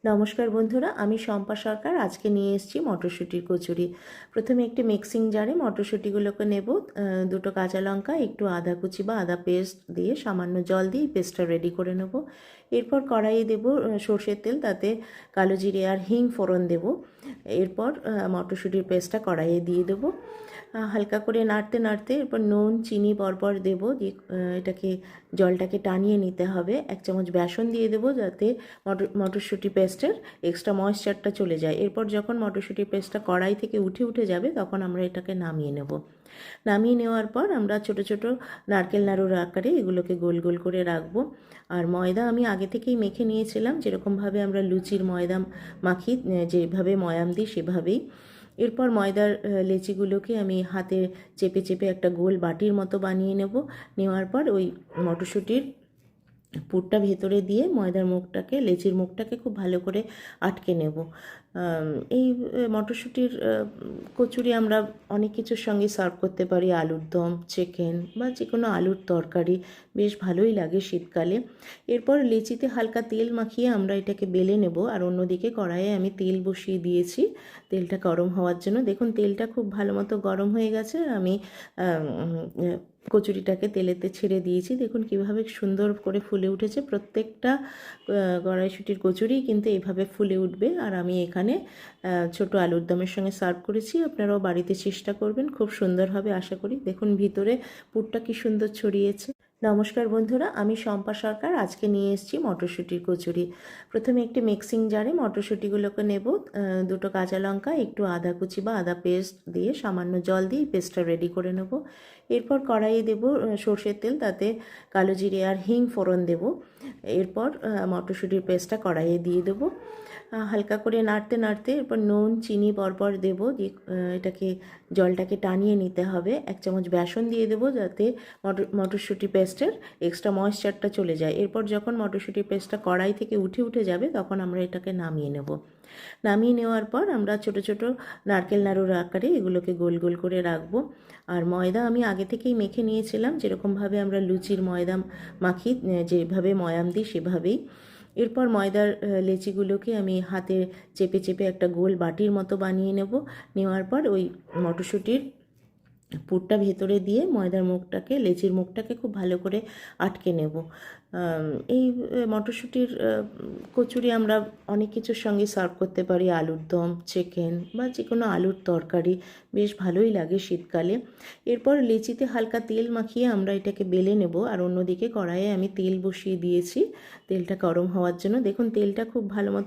নমস্কার বন্ধুরা, আমি শম্পা সরকার। আজকে নিয়ে এসেছি মটরশুঁটির কচুরি। প্রথমে একটি মিক্সিং জারে মটরশুঁটিগুলোকে নেব। দুটো কাঁচা লঙ্কা, একটু আদা কুচি বা আদা পেস্ট দিয়ে সামান্য জল দিয়ে পেস্টটা রেডি করে নেব। এরপর কড়াইয়ে দেব সর্ষের তেল, তাতে কালো জিরে আর হিং ফোড়ন দেব। এরপর মটরশুঁটির পেস্টটা কড়াইয়ে দিয়ে দেবো। হালকা করে নাড়তে নাড়তে এরপর নুন চিনি পরপর দেবো, দিয়ে জলটাকে টানিয়ে নিতে হবে। 1 চামচ বেসন দিয়ে দেবো, যাতে মটরশুঁটি পেস্টের এক্সট্রা ময়েশ্চারটা চলে যায়। এরপর যখন মটরশুঁটি পেস্টটা কড়াই থেকে উঠে যাবে, তখন আমরা এটাকে নামিয়ে নেব। নামিয়ে নেওয়ার পর আমরা ছোট ছোট নারকেল নাড়ুর আকারে এগুলোকে গোল গোল করে রাখবো। আর ময়দা আমি আগে থেকেই মেখে নিয়েছিলাম, যেরকমভাবে আমরা লুচির ময়দা মাখি, যেভাবে ময়াম দিই সেভাবেই। এরপর ময়দার লেচিগুলোকে আমি হাতে চেপে চেপে একটা গোল বাটির মতো বানিয়ে নেওয়ার পর ওই মটরশুঁটির পুরটা ভেতরে দিয়ে ময়দার মুখটাকে, লেচির মুখটাকে খুব ভালো করে আটকে নেব। এই মটরশুঁটির কচুরি আমরা অনেক কিছুর সঙ্গে সার্ভ করতে পারি। আলুর দম, চিকেন বা যে কোনো আলুর তরকারি বেশ ভালোই লাগে শীতকালে। এরপর লেচিতে হালকা তেল মাখিয়ে আমরা এটাকে বেলে নেব। আর অন্যদিকে কড়াইয়ে আমি তেল বসিয়ে দিয়েছি তেলটা গরম হওয়ার জন্য। দেখুন তেলটা খুব ভালো মতো গরম হয়ে গেছে। আমি কচুরিটাকে তেলেতে ছেড়ে দিয়েছি। দেখুন কীভাবে সুন্দর করে ফুলে উঠেছে। প্রত্যেকটা কড়াইশুঁটির কচুরি কিন্তু এভাবে ফুলে উঠবে। আর আমি এখানে ছোট আলুর দমের সঙ্গে সার্ভ করেছি। আপনারাও বাড়িতে চেষ্টা করবেন, খুব সুন্দর হবে আশা করি। দেখুন ভিতরে পুরটা কি সুন্দর ছড়িয়েছে। নমস্কার বন্ধুরা, আমি শম্পা সরকার। আজকে নিয়ে এসেছি মটরশুঁটির কচুরি। প্রথমে একটি মিক্সিং জারে মটরশুঁটিগুলোকে নেব। দুটো কাঁচা লঙ্কা, একটু আদা কুচি বা আদা পেস্ট দিয়ে সামান্য জল দিয়ে পেস্টটা রেডি করে নেব। এরপর কড়াইয়ে দেব সর্ষের তেল, তাতে কালো জিরে আর হিং ফোড়ন দেব। এরপর মটরশুঁটির পেস্টটা কড়াইয়ে দিয়ে দেবো। হালকা করে নাড়তে নাড়তে এরপর নুন চিনি পরপর দেবো, দিয়ে জলটাকে টানিয়ে নিতে হবে। 1 চামচ বেসন দিয়ে দেবো, যাতে মটরশুঁটি পেস্টের এক্সট্রা ময়েশ্চারটা চলে যায়। এরপর যখন মটরশুঁটি পেস্টটা কড়াই থেকে উঠে যাবে, তখন আমরা এটাকে নামিয়ে নেব। নামিয়ে নেওয়ার পর আমরা ছোট ছোট নারকেল নাড়ুর আকারে এগুলোকে গোল গোল করে রাখবো। আর ময়দা আমি আগে থেকেই মেখে নিয়েছিলাম, যেরকমভাবে আমরা লুচির ময়দা মাখি, যেভাবে ময়াম দিই সেভাবেই। এরপর ময়দার লেচিগুলোকে আমি হাতে চেপে চেপে একটা গোল বাটির মতো বানিয়ে নেওয়ার পর ওই মটরশুঁটির পুরটা ভেতরে দিয়ে ময়দার মুখটাকে, লেচির মুখটাকে খুব ভালো করে আটকে নেব। এই মটরশুঁটির কচুরি আমরা অনেক কিছুর সঙ্গে সার্ভ করতে পারি। আলুর দম, চিকেন বা যে কোনো আলুর তরকারি বেশ ভালোই লাগে শীতকালে। এরপর লেচিতে হালকা তেল মাখিয়ে আমরা এটাকে বেলে নেব। আর অন্যদিকে কড়াইয়ে আমি তেল বসিয়ে দিয়েছি তেলটা গরম হওয়ার জন্য। দেখুন তেলটা খুব ভালো মতো